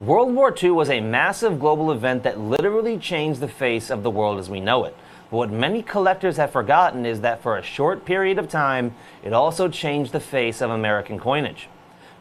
World War II was a massive global event that literally changed the face of the world as we know it. But what many collectors have forgotten is that for a short period of time, it also changed the face of American coinage.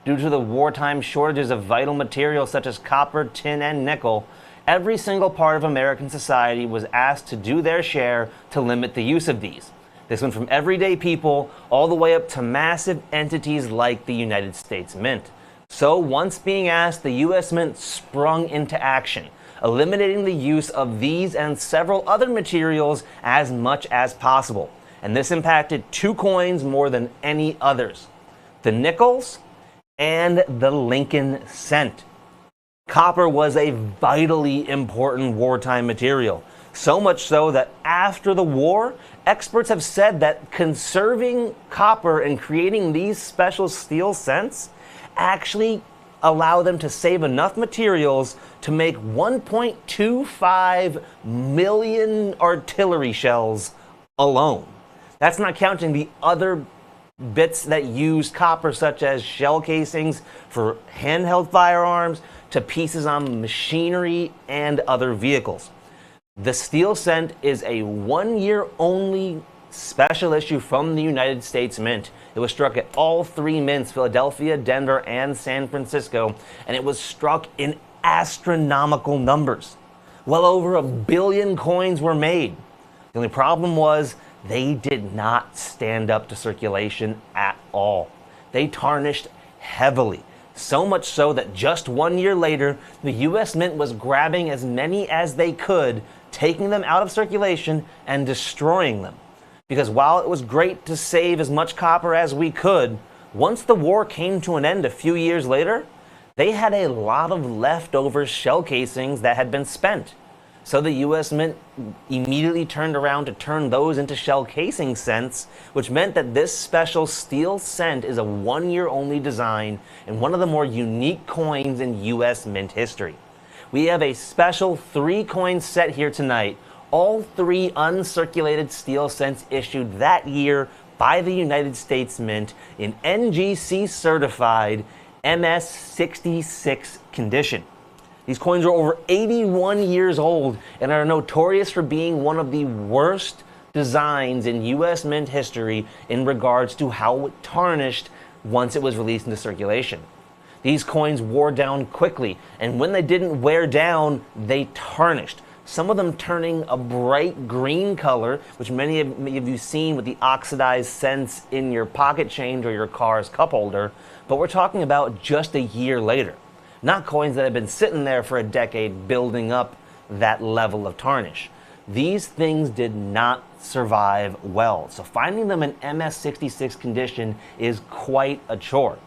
Due to the wartime shortages of vital materials such as copper, tin, and nickel, every single part of American society was asked to do their share to limit the use of these. This went from everyday people all the way up to massive entities like the United States Mint. So once being asked, the US Mint sprung into action, eliminating the use of these and several other materials as much as possible. And this impacted two coins more than any others: the nickels and the Lincoln cent. Copper was a vitally important wartime material, so much so that after the war, experts have said that conserving copper and creating these special steel cents actually allow them to save enough materials to make 1.25 million artillery shells alone. That's not counting the other bits that use copper, such as shell casings for handheld firearms to pieces on machinery and other vehicles. The steel cent is a one-year only special issue from the United States Mint. It was struck at all three mints, Philadelphia, Denver, and San Francisco, and it was struck in astronomical numbers. Well over 1 billion coins were made. The only problem was they did not stand up to circulation at all. They tarnished heavily, so much so that just 1 year later, the US Mint was grabbing as many as they could, taking them out of circulation and destroying them. Because while it was great to save as much copper as we could, once the war came to an end a few years later, they had a lot of leftover shell casings that had been spent. So the US Mint immediately turned around to turn those into shell casing cents, which meant that this special steel cent is a one-year only design and one of the more unique coins in US Mint history. We have a special 3-coin set here tonight, all 3 uncirculated steel cents issued that year by the United States Mint in NGC certified MS-66 condition. These coins are over 81 years old and are notorious for being one of the worst designs in US Mint history in regards to how it tarnished once it was released into circulation. These coins wore down quickly, and when they didn't wear down, they tarnished. Some of them turning a bright green color, which many of you seen with the oxidized cents in your pocket change or your car's cup holder, but we're talking about just a year later. Not coins that have been sitting there for a decade building up that level of tarnish. These things did not survive well, so finding them in MS-66 condition is quite a chore.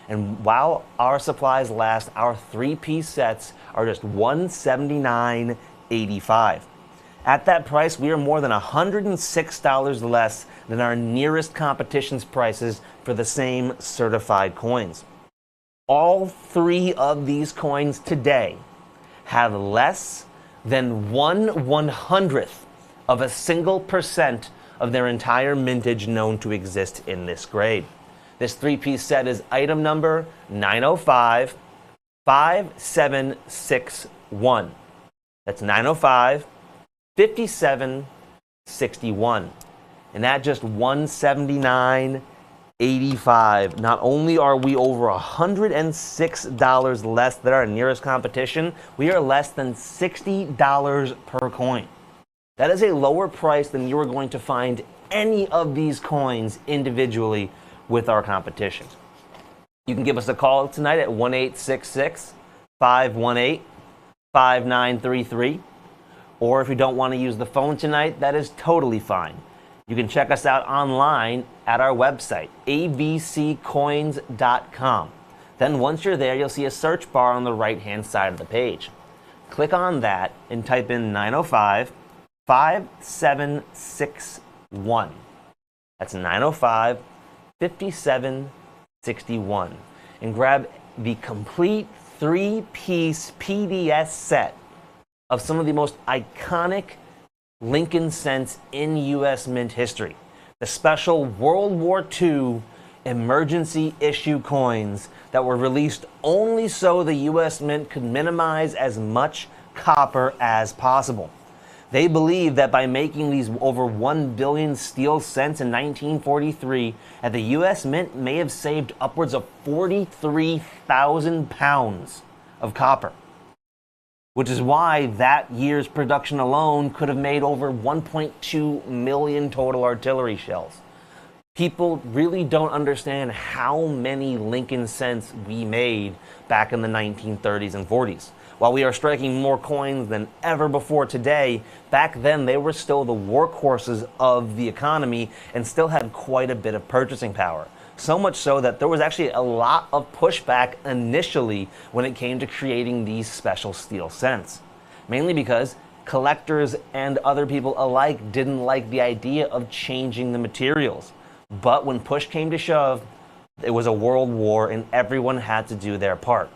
And while our supplies last, our 3-piece sets are just $179.85. At that price, we are more than $106 less than our nearest competition's prices for the same certified coins. All 3 of these coins today have less than 1/100th of a single percent of their entire mintage known to exist in this grade. This 3-piece set is item number 905-5761. That's 905-5761. And at just $179.85, not only are we over $106 less than our nearest competition, we are less than $60 per coin. That is a lower price than you are going to find any of these coins individually with our competition. You can give us a call tonight at 1-866-518-5933. Or if you don't want to use the phone tonight, that is totally fine. You can check us out online at our website, abccoins.com. Then once you're there, you'll see a search bar on the right-hand side of the page. Click on that and type in 905-5761. That's 905-5761. And grab the complete 3-piece PDS set of some of the most iconic Lincoln cents in US Mint history. The special World War II emergency issue coins that were released only so the US Mint could minimize as much copper as possible. They believed that by making these over 1 billion steel cents in 1943, that the US Mint may have saved upwards of 43,000 pounds of copper, which is why that year's production alone could have made over 1.2 million total artillery shells. People really don't understand how many Lincoln cents we made back in the 1930s and 40s. While we are striking more coins than ever before today, back then they were still the workhorses of the economy and still had quite a bit of purchasing power. So much so that there was actually a lot of pushback initially when it came to creating these special steel cents. Mainly because collectors and other people alike didn't like the idea of changing the materials. But when push came to shove, it was a world war and everyone had to do their part.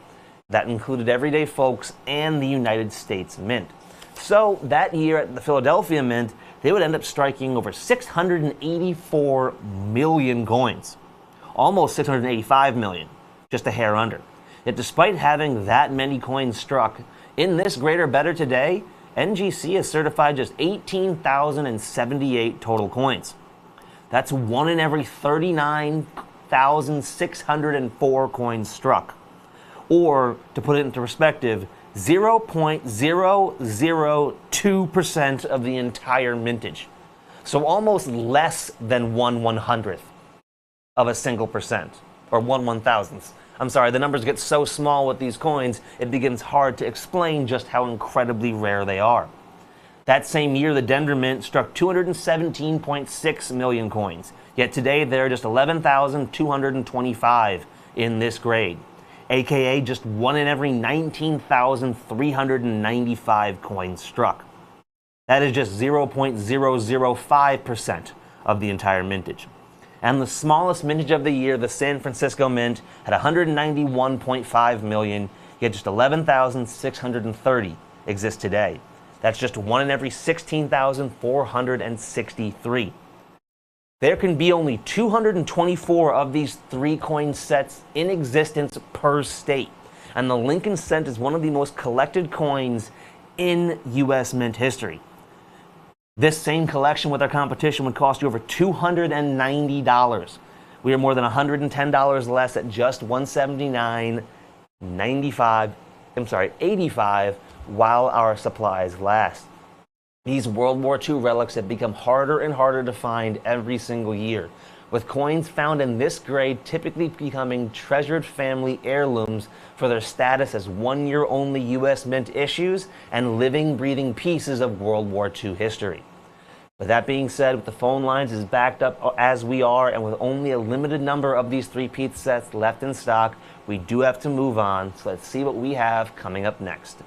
That included everyday folks and the United States Mint. So that year at the Philadelphia Mint, they would end up striking over 684 million coins. Almost 685 million, just a hair under. Yet despite having that many coins struck, in this greater better today, NGC has certified just 18,078 total coins. That's 1 in every 39,604 coins struck. Or, to put it into perspective, 0.002% of the entire mintage. So almost less than 1/100th of a single percent, or 1/1000th. I'm sorry, the numbers get so small with these coins, it begins hard to explain just how incredibly rare they are. That same year, the Denver Mint struck 217.6 million coins. Yet today, there are just 11,225 in this grade, aka just 1 in every 19,395 coins struck. That is just 0.005% of the entire mintage. And the smallest mintage of the year, the San Francisco Mint, had 191.5 million, yet just 11,630 exist today. That's just 1 in every 16,463. There can be only 224 of these 3 coin sets in existence per state. And the Lincoln cent is one of the most collected coins in US Mint history. This same collection with our competition would cost you over $290. We are more than $110 less at just $179.85 while our supplies last. These World War II relics have become harder and harder to find every single year, with coins found in this grade typically becoming treasured family heirlooms for their status as 1-year-only US Mint issues and living, breathing pieces of World War II history. With that being said, with the phone lines as backed up as we are, and with only a limited number of these 3-piece sets left in stock, we do have to move on. So let's see what we have coming up next.